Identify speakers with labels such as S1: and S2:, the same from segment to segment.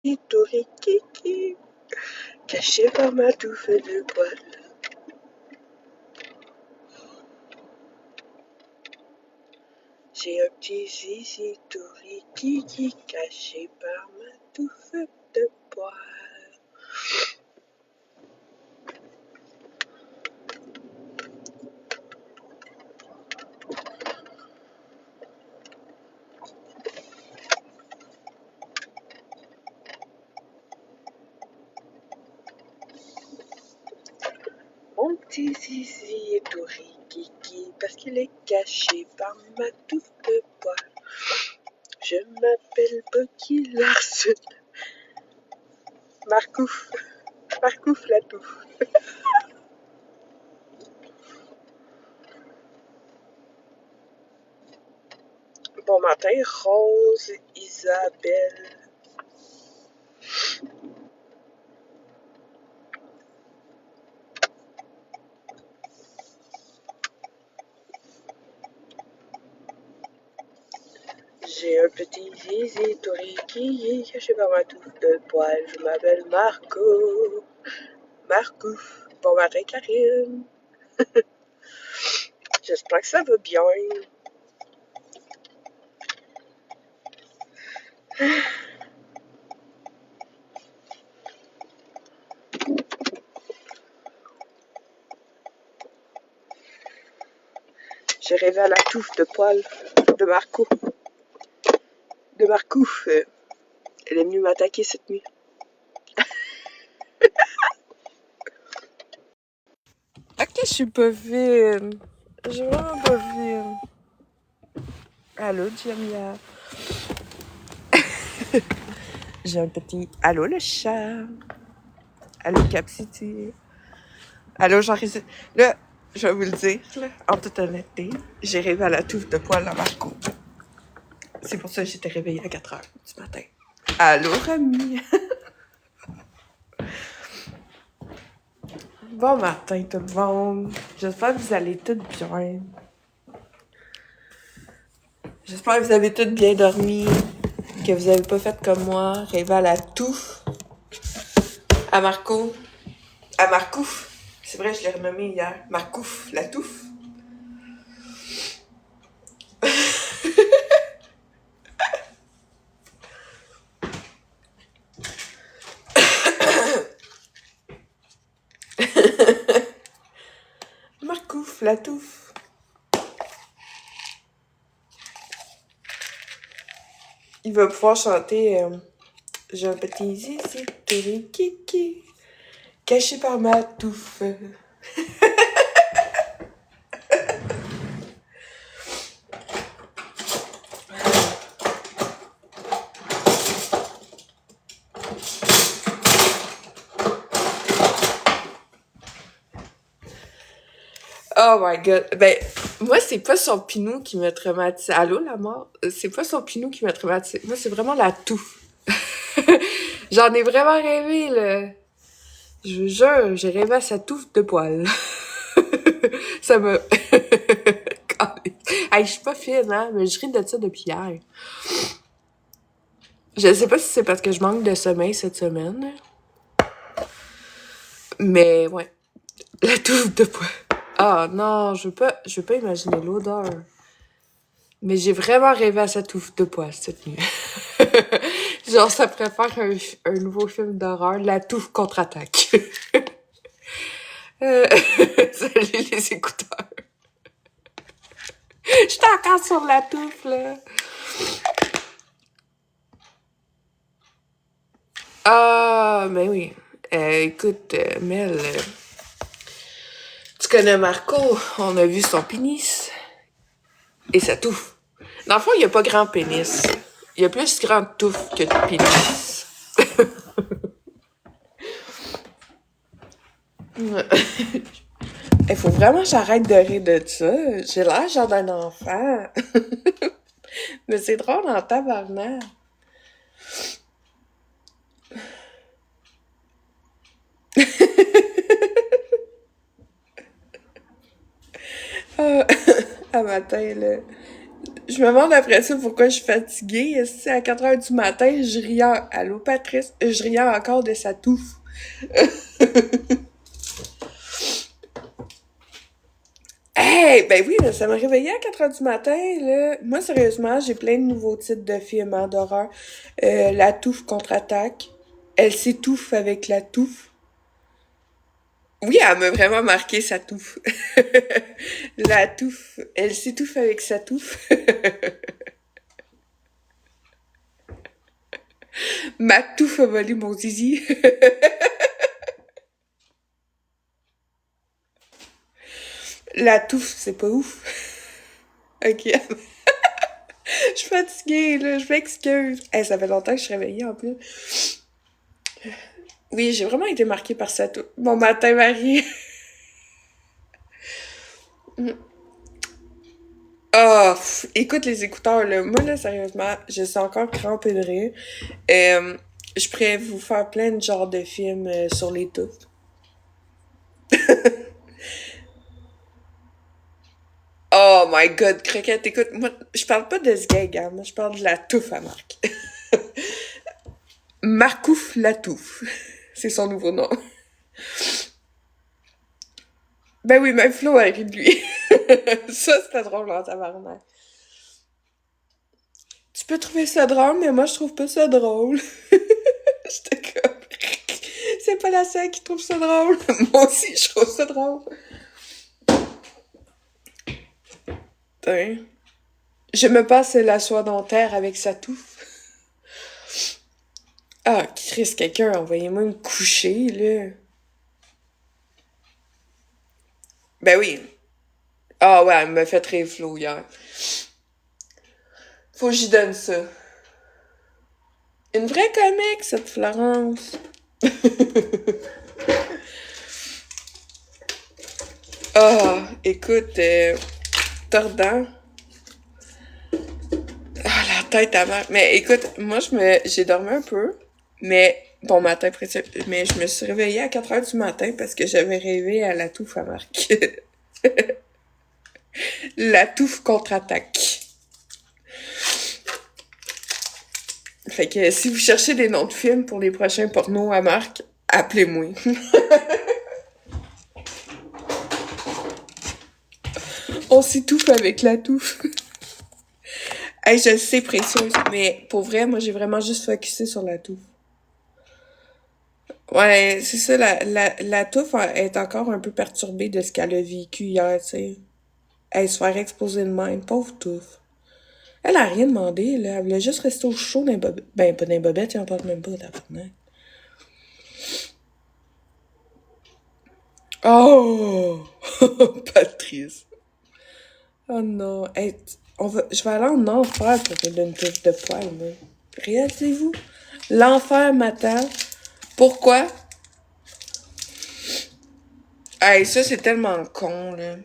S1: Torikiki, caché par ma touffe de poils. J'ai un petit zizi Torikiki, caché par ma touffe de poils. Mon petit zizi est Torikiki, parce qu'il est caché par ma touffe de poils. Je m'appelle Bucky Larson. Marcouf, Marcouf la touffe. Bon matin, Rose, Isabelle. J'ai un petit zizi Toriki caché par ma touffe de poils. Je m'appelle Marco. Marcouf. Bon matin, Karine. J'espère que ça va bien. J'ai rêvé à la touffe de poils de Marco. De Marcouf. Elle est venue m'attaquer cette nuit. Ok, je suis pas fine. Je suis vraiment pas fine. Allô, Jamia. J'ai un petit... Allô, le chat. Allô, Cap City. Allô, Jean-Résident. Là, je vais vous le dire, là, en toute honnêteté, j'ai rêvé à la touffe de poils à Marco. C'est pour ça que j'étais réveillée à 4 heures du matin. Allô, Rami. Bon matin, tout le monde. J'espère que vous allez tous bien. J'espère que vous avez tous bien dormi. Que vous n'avez pas fait comme moi, rêver à la touffe. À Marco. À Marcouf. C'est vrai, je l'ai renommé hier. Marcouf, la touffe. Marcouf, la touffe. Il va pouvoir chanter j'ai un petit zizi kiki caché par ma touffe. Oh my god. Ben, moi, c'est pas son pinou qui m'a traumatisé. Allô, la mort? C'est pas son pinou qui m'a traumatisé. Moi, c'est vraiment la touffe. J'en ai vraiment rêvé, là. Je vous jure, j'ai rêvé à sa touffe de poils. Ça me... Hey, je suis pas fine, hein, mais je ris de ça depuis hier. Je sais pas si c'est parce que je manque de sommeil cette semaine, mais ouais, la touffe de poils. Ah non, je veux pas imaginer l'odeur. Mais j'ai vraiment rêvé à sa touffe de poils cette nuit. Genre, ça pourrait faire un nouveau film d'horreur, La touffe contre-attaque. Salut les écouteurs. J'étais encore sur la touffe, là. Ah, ben oui. Écoute, Mel, tu connais Marco, on a vu son pénis et sa touffe. Dans le fond, il n'y a pas grand pénis. Il y a plus grande touffe que de pénis. Il faut vraiment que j'arrête de rire de ça. J'ai l'air genre d'un enfant. Mais c'est drôle en tabarnak. À matin, là, Je me demande après ça pourquoi je suis fatiguée. Si à 4 heures du matin, je riais... Allô, Patrice? Je riais encore de sa touffe. Hey! Ben oui, là, ça m'a réveillée à 4 heures du matin, là. Moi, sérieusement, j'ai plein de nouveaux titres de films hein, d'horreur. La touffe contre-attaque. Elle s'étouffe avec la touffe. Oui, elle m'a vraiment marqué sa touffe. La touffe. Elle s'étouffe avec sa touffe. Ma touffe a volé mon zizi. La touffe, c'est pas ouf. Ok. Je suis fatiguée, là. Je m'excuse. Hey, ça fait longtemps que je suis réveillée, en plus. Oui, j'ai vraiment été marquée par ça. Bon matin, Marie. Ah, écoute les écouteurs, là. Moi, là, sérieusement, je suis encore crampée de rire. Je pourrais vous faire plein de genres de films sur les touffes. Oh my god, Croquette, écoute, moi, je parle pas de ce gag, hein, moi, je parle de la touffe à Marc. Marcouf la touffe. C'est son nouveau nom. Ben oui, même Flo a ri de lui. Ça, c'était drôle en tabarnak. Tu peux trouver ça drôle, mais moi, je trouve pas ça drôle. J'étais comme... C'est pas la seule qui trouve ça drôle. Moi aussi, je trouve ça drôle. Putain. Je me passe la soie dentaire avec sa touffe. Ah, Chris, quelqu'un, envoyez-moi me coucher, là. Ben oui. Ah ouais, elle m'a fait très flou hier. Faut que j'y donne ça. Une vraie comique, cette Florence. Ah, écoute, tordant. Ah, la tête à mal. Mais écoute, j'ai dormi un peu, mais bon matin précis, mais je me suis réveillée à 4 heures du matin parce que j'avais rêvé à la touffe à Marc. La touffe contre-attaque. Fait que si vous cherchez des noms de films pour les prochains pornos à Marc, appelez-moi. On s'étouffe avec la touffe. Hey, je le sais, précieuse, mais pour vrai, moi, j'ai vraiment juste focusé sur la touffe. Ouais, c'est ça, la touffe est encore un peu perturbée de ce qu'elle a vécu hier, tu sais. Elle se faire exposer de même, pauvre touffe. Elle a rien demandé, là. Elle voulait juste rester au chaud dans les bobettes. Ben, pas dans les bobettes, il en parle même pas, tabarnak. Oh! Patrice. Oh non. Hey, je vais aller en enfer pour une touffe de poil, là. Réalisez-vous? L'enfer m'attend. Pourquoi? Hey, ça, c'est tellement con, là.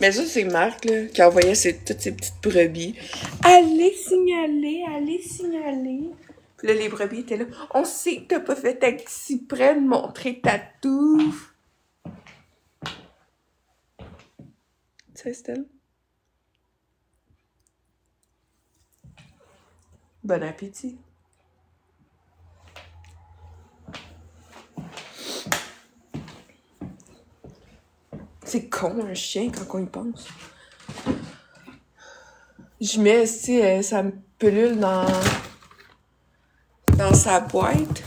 S1: Mais ça, c'est Marc, là, qui envoyait toutes ses petites brebis. Allez signaler, allez signaler. Puis là, les brebis étaient là. On sait que t'as pas fait exprès de montrer ta touffe. Tu sais, Stella? Bon appétit. C'est con, un chien, quand on y pense. Je mets, tu sais, sa pilule dans sa boîte.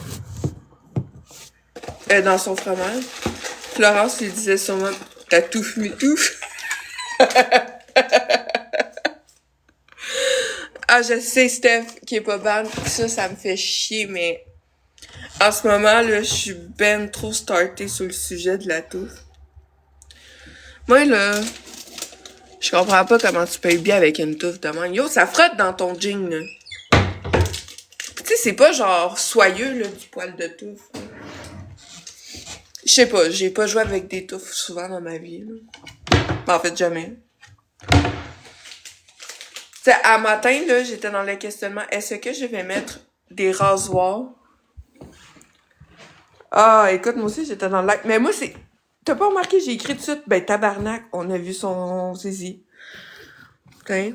S1: Dans son fromage. Florence lui disait sûrement, ta touffe m'étouffe. Ah, je sais, Steph, qui est pas ban. Ça me fait chier, mais en ce moment, là, je suis ben trop startée sur le sujet de la touffe. Moi, là, je comprends pas comment tu payes bien avec une touffe de même. Yo, ça frotte dans ton jean, là. Tu sais, c'est pas genre soyeux, là, du poil de touffe. Je sais pas, j'ai pas joué avec des touffes souvent dans ma vie, là. En fait, jamais. T'sais, à matin, là, j'étais dans le questionnement, est-ce que je vais mettre des rasoirs? Ah, écoute, moi aussi, j'étais dans le lac. Mais moi, c'est... T'as pas remarqué, j'ai écrit tout de suite, ben, tabarnak, on a vu son zizi. Okay.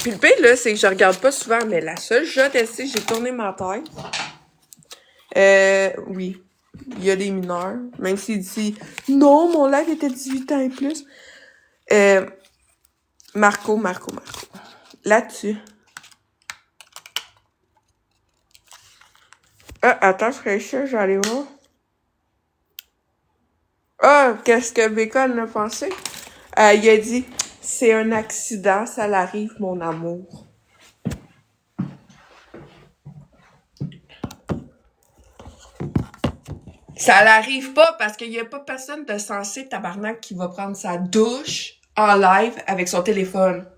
S1: Puis le pire, là, c'est que je regarde pas souvent, mais la seule shot, j'ai tourné ma tête. Oui. Il y a des mineurs. Même s'il dit non, mon live était 18 ans et plus. Marco. Là-dessus. Ah, attends, je serais sûr, j'allais voir. Ah, qu'est-ce que Bacon a pensé? Il a dit, c'est un accident, ça l'arrive, mon amour. Ça l'arrive pas parce qu'il y a pas personne de sensé tabarnak qui va prendre sa douche en live avec son téléphone.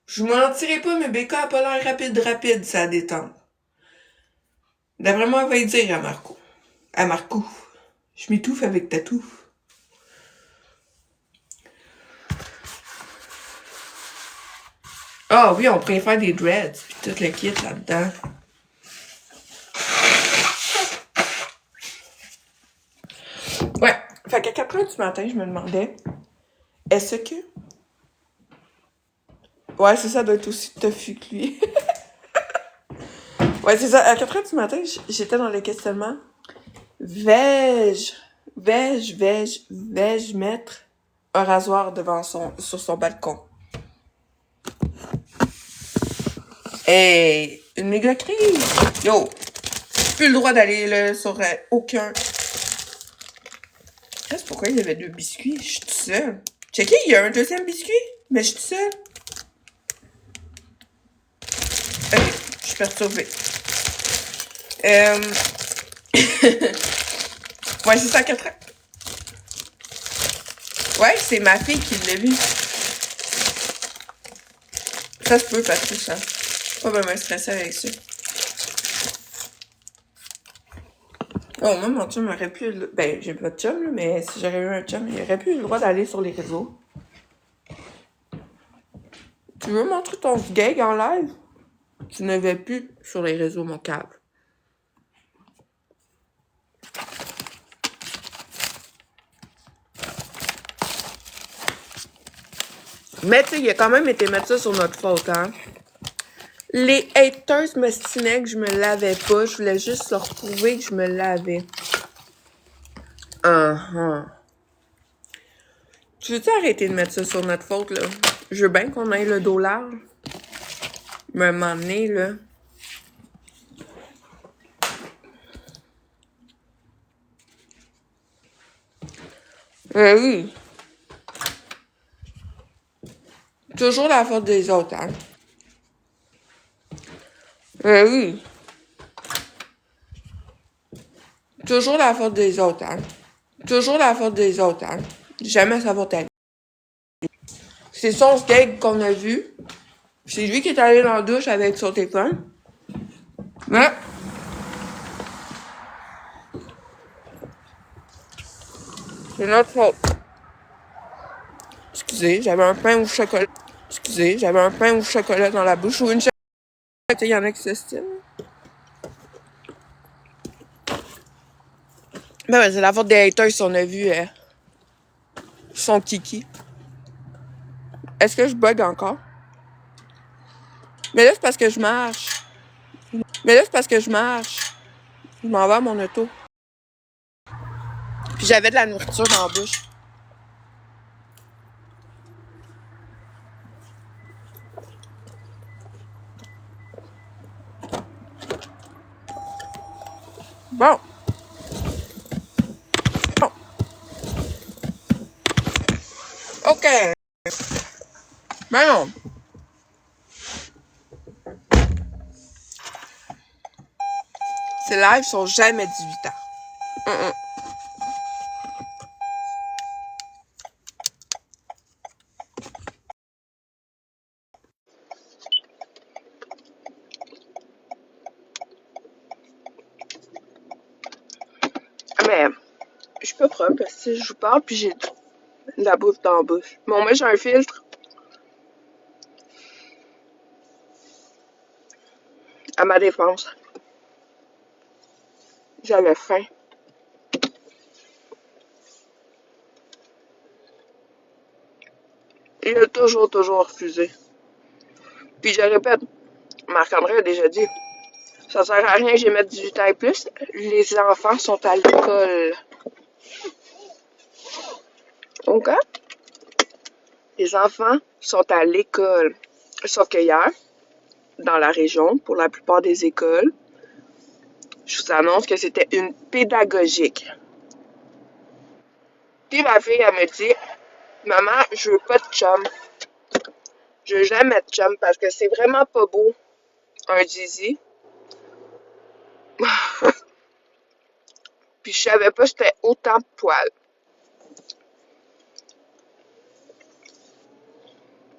S1: Je vous mentirai pas, mais Becca a pas l'air rapide, ça détend. D'après moi, elle va y dire à Marco. À Marco. Je m'étouffe avec ta touffe. Ah oui, on pourrait faire des dreads, pis tout le kit là-dedans. Ouais. Fait qu'à 4h du matin, je me demandais, est-ce que... Ouais, c'est ça, doit être aussi tofu que lui. Ouais, c'est ça. À 4h du matin, j'étais dans le questionnement. Vais-je mettre un rasoir sur son balcon? Hey, une méga crise! Yo! Plus le droit d'aller là sur aucun... C'est pourquoi il y avait 2 biscuits? Je suis toute seule. Checké, il y a un deuxième biscuit, mais je suis toute seule. Ok, je suis perturbée. Ouais, c'est ça, 4 ans. Ouais, c'est ma fille qui l'a vu. Ça se peut, Patrice, hein. Pas vraiment stressé avec ça. Oh, moi, mon chum aurait pu... Ben, j'ai pas de chum, là, mais si j'aurais eu un chum, il aurait pu eu le droit d'aller sur les réseaux. Tu veux montrer ton gag en live? Tu ne vais plus sur les réseaux, mon câble. Mais tu sais, il a quand même été mettre ça sur notre faute, hein. Les haters m'estinaient que je me lavais pas. Je voulais juste leur prouver que je me lavais. Tu veux-tu arrêter de mettre ça sur notre faute, là? Je veux bien qu'on ait le dos large. Mais m'emmener, là. Oui. Toujours la faute des autres, hein. Oui. Toujours la faute des autres, hein. Toujours la faute des autres, hein. Jamais ça va t'aider. C'est son gag qu'on a vu. C'est lui qui est allé dans la douche avec son téléphone. Ouais. C'est notre faute. Excusez, j'avais un pain au chocolat. Excusez, j'avais un pain au chocolat dans la bouche ou une chocolat. Il y en a qui s'estiment. Ben ouais, c'est la faute des haters si on a vu son kiki. Est-ce que je bug encore? Mais là, c'est parce que je marche. Je m'en vais à mon auto. Puis j'avais de la nourriture dans la bouche. Bon. OK. Ben non. Ces lives sont jamais 18 ans. Mais je suis pas propre parce que je vous parle puis j'ai de la bouffe dans la bouche. Bon, moi j'ai un filtre. À ma défense. J'avais faim. Il a toujours refusé. Puis je répète, Marc-André a déjà dit, ça sert à rien que j'ai mettre 18 ans et plus. Les enfants sont à l'école. OK? Les enfants sont à l'école. Sauf que hier, dans la région, pour la plupart des écoles, je vous annonce que c'était une pédagogique. Puis ma fille, elle me dit, maman, je veux pas de chum. Je veux jamais de chum parce que c'est vraiment pas beau, un zizi. Puis je savais pas que c'était autant de poils.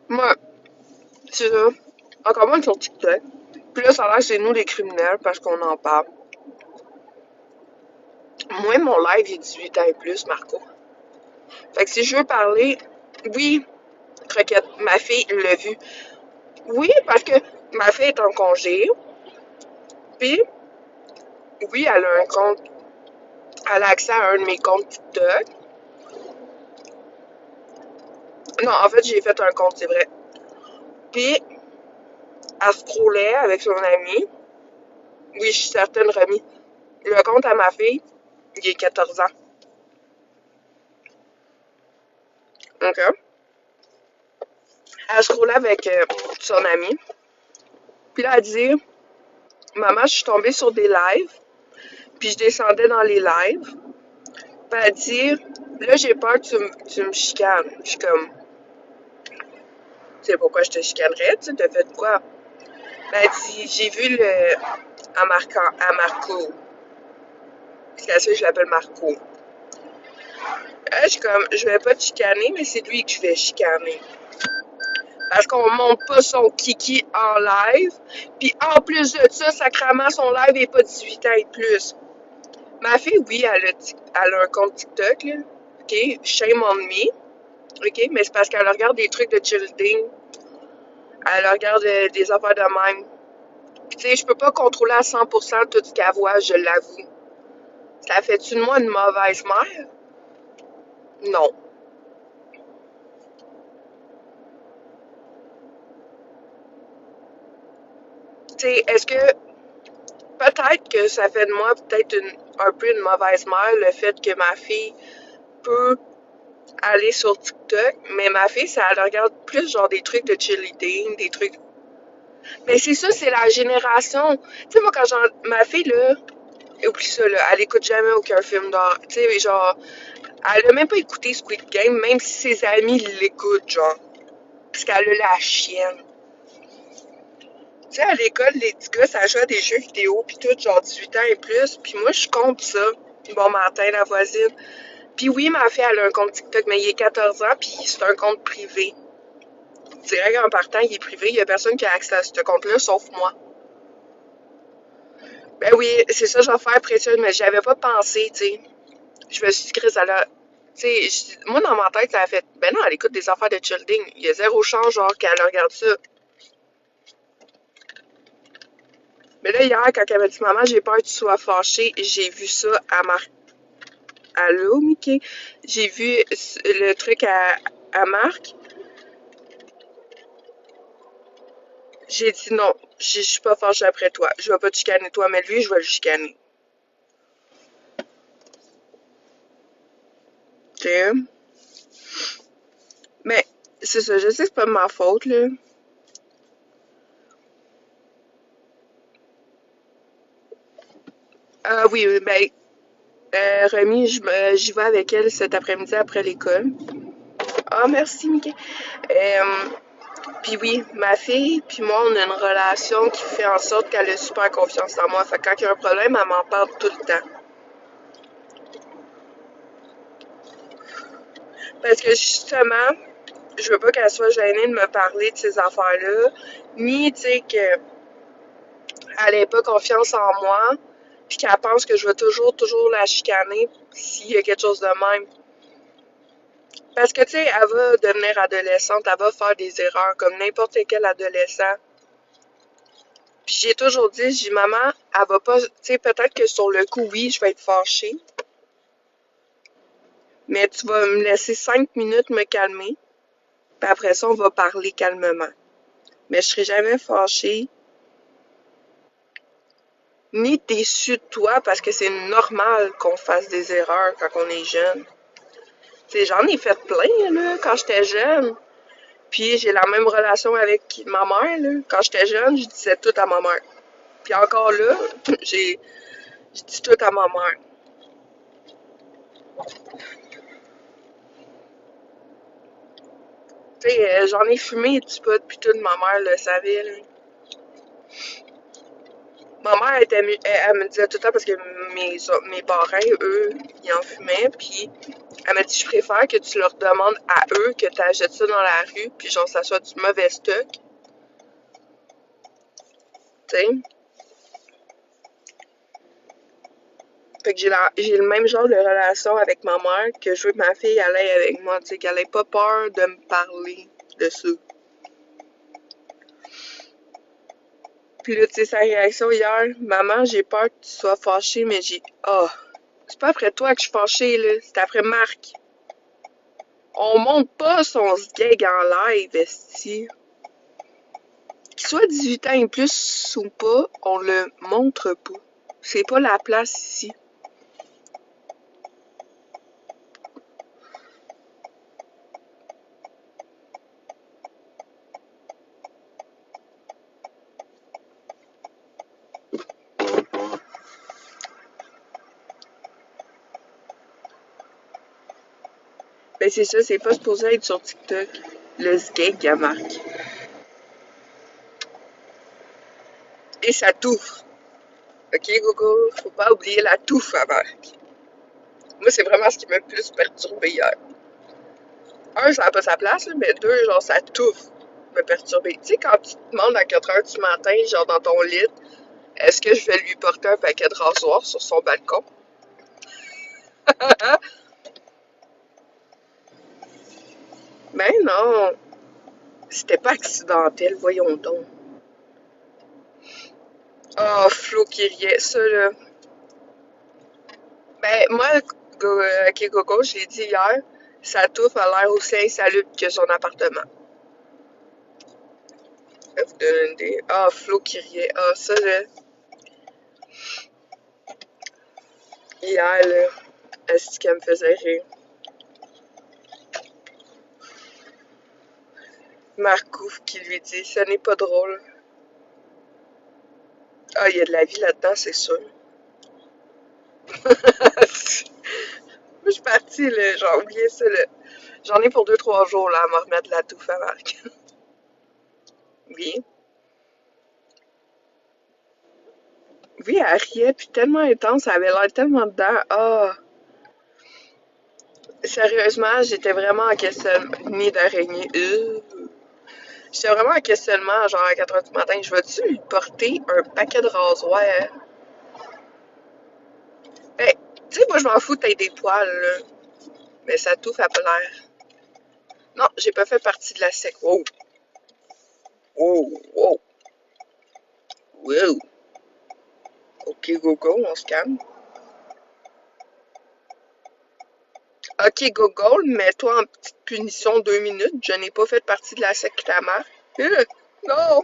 S1: Moi, c'est ça. Encore moins sur TikTok. Puis là, ça a l'air que c'est nous les criminels parce qu'on en parle. Moi, mon live est 18 ans et plus, Marco. Fait que si je veux parler, oui, Croquette, ma fille l'a vu. Oui, parce que ma fille est en congé. Puis, oui, elle a un compte. Elle a accès à un de mes comptes TikTok. Non, en fait, j'ai fait un compte, c'est vrai. Puis, elle scrollait avec son ami. Oui, je suis certaine, Remy. Le compte à ma fille, il est 14 ans. OK? Elle scrollait avec son ami. Puis là, elle dit, maman, je suis tombée sur des lives. Puis je descendais dans les lives. Puis elle dit, là, j'ai peur que tu me chicanes. Je suis comme, tu sais pourquoi je te chicanerais? Tu t'as fait quoi? Ben, elle dit, j'ai vu le. À Marco. Parce qu'elle sait que je l'appelle Marco. Là, je suis comme, je vais pas te chicaner, mais c'est lui que je vais chicaner. Parce qu'on monte pas son kiki en live. Puis en plus de ça, sacrément, son live est pas 18 ans et plus. Ma fille, oui, elle a un compte TikTok, là. OK? Shame on me. OK? Mais c'est parce qu'elle regarde des trucs de childing. Elle regarde des affaires de même. Puis, tu sais, je peux pas contrôler à 100% tout ce qu'elle voit, je l'avoue. Ça fait-tu de moi une mauvaise mère? Non. Tu sais, est-ce que peut-être que ça fait de moi peut-être un peu une mauvaise mère, le fait que ma fille peut aller sur TikTok, mais ma fille, ça, elle regarde plus genre des trucs de cheerleading, des trucs. Mais c'est ça, c'est la génération. Tu sais, moi, quand ma fille, là, oublie ça, là, elle écoute jamais aucun film d'horreur. Tu sais, genre, elle a même pas écouté Squid Game, même si ses amis l'écoutent, genre. Parce qu'elle a la chienne. Tu sais, à l'école, les petits gars, ça joue à des jeux vidéo, pis tout, genre 18 ans et plus. Puis moi, je compte ça. Bon matin, la voisine. Puis oui, ma fille, elle a un compte TikTok, mais il est 14 ans, puis c'est un compte privé. Direct en partant, il est privé. Il y a personne qui a accès à ce compte-là, sauf moi. Ben oui, c'est ça, je vais faire précieuse, mais j'avais pas pensé, tu sais. Je me suis dit, Chris, elle a. Tu sais, moi, dans ma tête, ça a fait. Ben non, elle écoute des affaires de childing. Il y a zéro chance, genre, qu'elle regarde ça. Mais là, hier, quand elle m'a dit, maman, j'ai peur que tu sois fâchée, j'ai vu ça à Marc. Allô, Mickey? J'ai vu le truc à Marc. J'ai dit non, je suis pas fâchée après toi. Je vais pas te chicaner toi, mais lui, je vais le chicaner. OK? Mais c'est ça, je sais que c'est pas de ma faute, là. Ah oui, oui, ben, Remy, j'y vais avec elle cet après-midi après l'école. Ah, merci, Mickey. Euh, Puis oui, ma fille, puis moi, on a une relation qui fait en sorte qu'elle a super confiance en moi. Fait que quand il y a un problème, elle m'en parle tout le temps. Parce que justement, je veux pas qu'elle soit gênée de me parler de ces affaires-là, ni, tu sais, qu'elle ait pas confiance en moi, puis qu'elle pense que je vais toujours la chicaner s'il y a quelque chose de même. Parce que, tu sais, elle va devenir adolescente, elle va faire des erreurs comme n'importe quel adolescent. Puis j'ai toujours dit, j'ai dit, maman, elle va pas, tu sais, peut-être que sur le coup, oui, je vais être fâchée, mais tu vas me laisser 5 minutes me calmer, puis après ça, on va parler calmement. Mais je serai jamais fâchée, ni déçue de toi, parce que c'est normal qu'on fasse des erreurs quand on est jeune. Tu sais, j'en ai fait plein, là, quand j'étais jeune. Puis j'ai la même relation avec ma mère, là. Quand j'étais jeune, je disais tout à ma mère. Puis encore là, je dis tout à ma mère. Tu sais, j'en ai fumé du pot, puis toute ma mère le savait, là. Ma mère, elle me disait tout le temps, parce que mes parents, eux, ils en fumaient, puis elle m'a dit, je préfère que tu leur demandes à eux que tu achètes ça dans la rue, puis genre, ça soit du mauvais stock, tu sais. Fait que j'ai le même genre de relation avec ma mère que je veux que ma fille aille avec moi, tu sais, qu'elle ait pas peur de me parler de ça. Puis là, tu sais, sa réaction hier, maman, j'ai peur que tu sois fâchée, mais ah, c'est pas après toi que je suis fâchée, là, c'est après Marc. On monte pas son sgeg en live, esti. Qu'il soit 18 ans et plus ou pas, on le montre pas. C'est pas la place ici. Ben c'est ça, c'est pas supposé être sur TikTok. Le sgeg à Marc. Et ça touffe. Ok, Gogo, faut pas oublier la touffe à Marc. Moi, c'est vraiment ce qui m'a le plus perturbé hier. Un, ça n'a pas sa place, là, mais deux, genre, ça touffe me perturber. Tu sais, quand tu te demandes à 4 heures du matin, genre dans ton lit, est-ce que je vais lui porter un paquet de rasoirs sur son balcon? Ben non, c'était pas accidentel, voyons donc. Oh, Flo qui riait, ça là. Ben moi, ok Gogo, je l'ai dit hier, sa touffe a l'air aussi insalubre que son appartement. Vous donne une idée. Ah, Flo qui riait. Ah, ça là, hier là, est-ce qu'elle me faisait rire? Marcouf qui lui dit, ce n'est pas drôle. Ah, il y a de la vie là-dedans, c'est sûr. Moi, je suis partie, là, j'ai oublié ça, là. J'en ai pour 2, 3 jours, là, à me remettre de la touffe à Marc. Oui. Oui, elle riait, puis tellement intense, elle avait l'air tellement dedans. Ah, sérieusement, j'étais vraiment en questionnement. Nid d'araignée. J'étais vraiment en questionnement, genre à 4 heures du matin. Je vais-tu lui porter un paquet de rasoirs? Ben, tu sais, moi, je m'en fous de tailler des poils, là. Mais ça touffe à pas l'air. Non, j'ai pas fait partie de la sec. Wow, wow, wow, wow. Ok, go, go, on se calme. Ok, Google, mets-toi en petite punition 2 minutes. Je n'ai pas fait partie de la secte à mère. Non!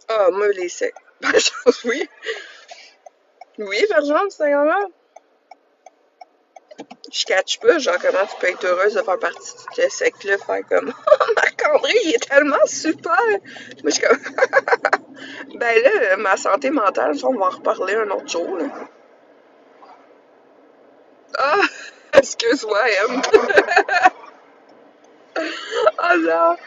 S1: Ah, moi, les sectes. Ben, oui. Oui, par exemple, c'est normal. Je catch pas, genre, comment tu peux être heureuse de faire partie de cette secte-là, faire comme, oh, Marc-André, il est tellement super! Moi, je suis comme, ben là, ma santé mentale, ça, on va en reparler un autre jour, là. Ah, excuse-moi, M. Oh non!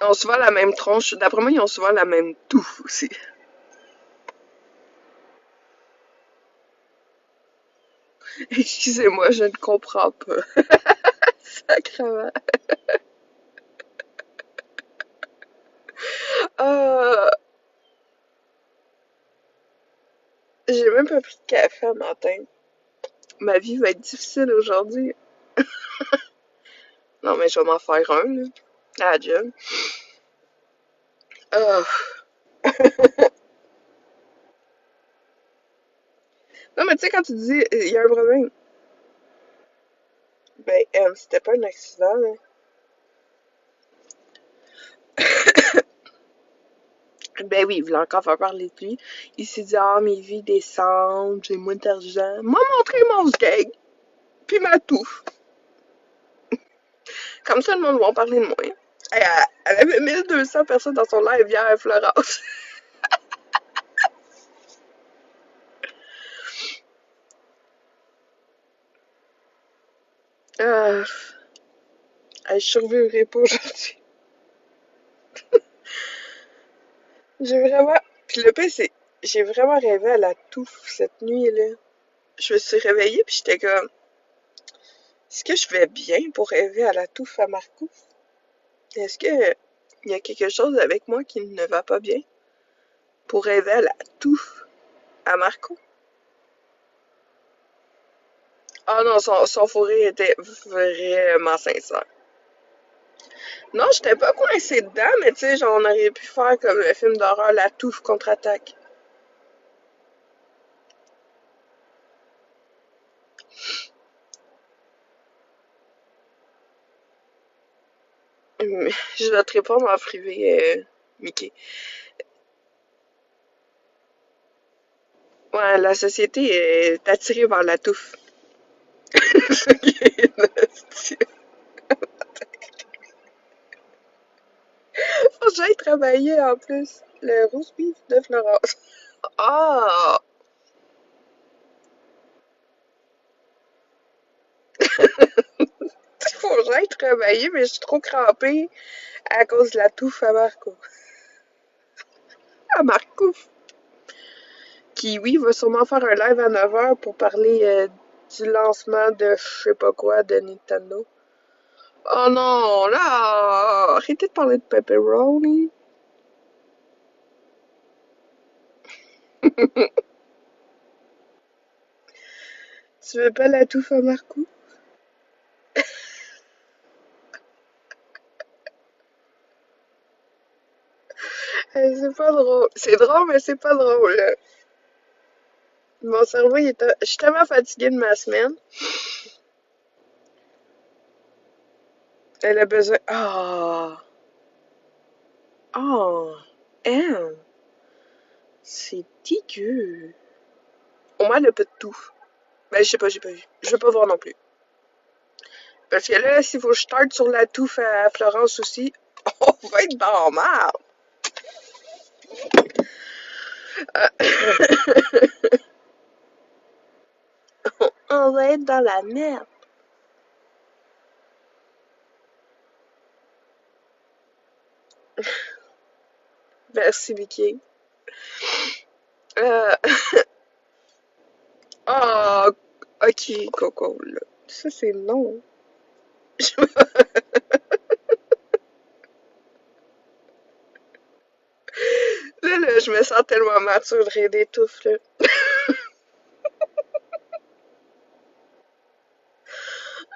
S1: On se voit la même tronche. D'après moi, ils ont souvent la même touffe aussi. Excusez-moi, je ne comprends pas. Sacrement. Ah, j'ai même pas pris de café un matin. Ma vie va être difficile aujourd'hui. Non, mais je vais m'en faire un, là. À la job. Ah. Non, mais tu sais, quand tu dis il y a un problème, ben, c'était pas un accident, là. Ben oui, il voulait encore faire parler de lui. Il s'est dit, ah, mes vies descendent, j'ai moins d'argent. M'a montré mon skeg, puis ma touffe. Comme ça, le monde va en parler de moi. Elle avait 1200 personnes dans son live hier à Florence. Euh, je survivrai pas aujourd'hui. J'ai vraiment. Puis le pire, c'est. J'ai vraiment rêvé à la touffe cette nuit-là. Je me suis réveillée, puis j'étais comme. Est-ce que je vais bien pour rêver à la touffe à Marco? Est-ce que il y a quelque chose avec moi qui ne va pas bien pour rêver à la touffe à Marco? Ah non, son fou rire était vraiment sincère. Non, j'étais pas coincée dedans, mais tu sais, genre, on aurait pu faire comme le film d'horreur La Touffe contre-attaque. Je vais te répondre en privé, Mickey. Ouais, la société est attirée vers la touffe. Faut que j'aille travailler en plus. Le roast beef de Florence. Ah! Faut que j'aille travailler, mais je suis trop crampée à cause de la touffe à Marco. À Marco. Qui, oui, va sûrement faire un live à 9h pour parler du lancement de je sais pas quoi de Nintendo. Oh non, là! Arrêtez de parler de pepperoni. Tu veux pas la touffe à Marco? C'est pas drôle. C'est drôle, mais c'est pas drôle. Là. Mon cerveau, je suis tellement fatiguée de ma semaine. Elle a besoin. Ah! Oh! Hein? C'est dégueu. Au moins, le peu de tout. Ben, je sais pas, j'ai pas vu. Je veux pas voir non plus. Parce que là, s'il faut que je starte sur la touffe à Florence aussi, on va être dans la merde. On va être dans la merde. Merci, Vicky. Euh... Oh, ok, Coco, là. Ça, c'est non. Là, je me sens tellement mature de rire des touffes, là.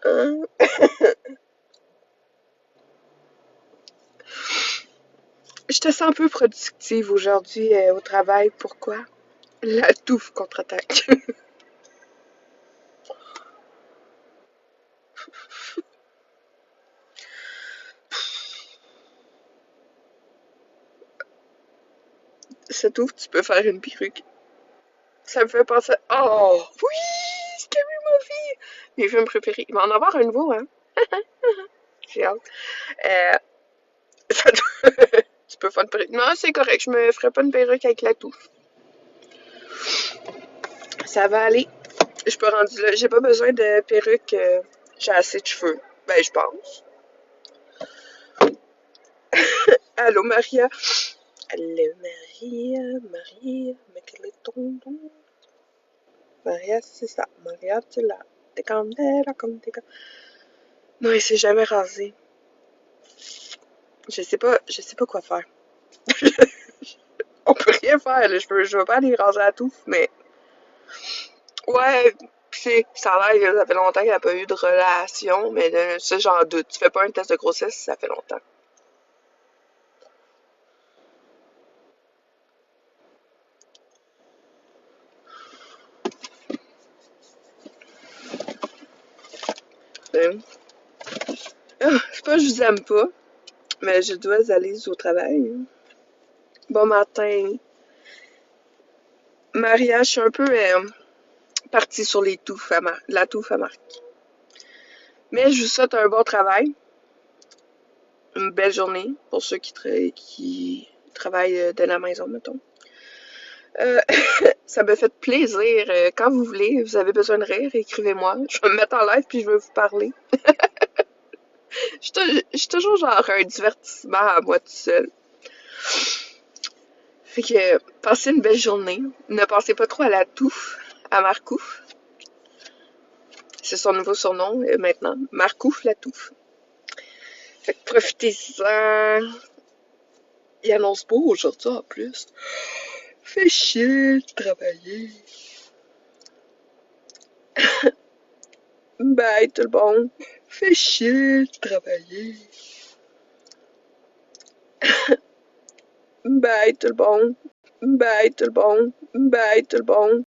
S1: Hein? Je te sens un peu productive aujourd'hui au travail. Pourquoi? La touffe contre-attaque. Cette touffe, tu peux faire une perruque. Ça me fait penser. Oh! Oui! C'est ma vie! Mes films préférés. Il va en avoir un nouveau, hein? J'ai hâte. Euh, ça tu peux faire une perruque. Non, c'est correct. Je me ferai pas une perruque avec la touffe. Ça va aller. Je peux rendre là. J'ai pas besoin de perruque. J'ai assez de cheveux. Ben, je pense. Allô, Maria. Allô, Maria. Maria. Mais quel est ton nom? Maria, c'est ça. Maria, tu l'as. T'es candela, comme t'es comme... Non, il s'est jamais rasé. Je sais pas quoi faire. On peut rien faire, là. Je veux pas aller raser la touffe, mais... Ouais, pis ça a l'air que ça fait longtemps qu'il n'y a pas eu de relation, mais ça, j'en doute. Tu fais pas un test de grossesse, ça fait longtemps. Euh, c'est pas que je vous aime pas, mais je dois aller au travail. Bon matin. Maria, je suis un peu partie sur les touffes la touffe à Marc. Mais je vous souhaite un bon travail, une belle journée pour ceux qui travaillent de la maison, mettons. Euh, ça me fait plaisir. Quand vous voulez, vous avez besoin de rire, écrivez-moi. Je vais me mettre en live puis je vais vous parler. Je suis toujours genre un divertissement à moi tout seul. Fait que passez une belle journée. Ne pensez pas trop à la touffe, à Marcoux. C'est son nouveau surnom maintenant. Marcoux la touffe. Fait que profitez-en. Il annonce beau aujourd'hui en plus. Fait chier de travailler. Bye tout le monde. Fait chier de travailler. Bye tout le monde. Bye tout le monde. Bye tout le monde.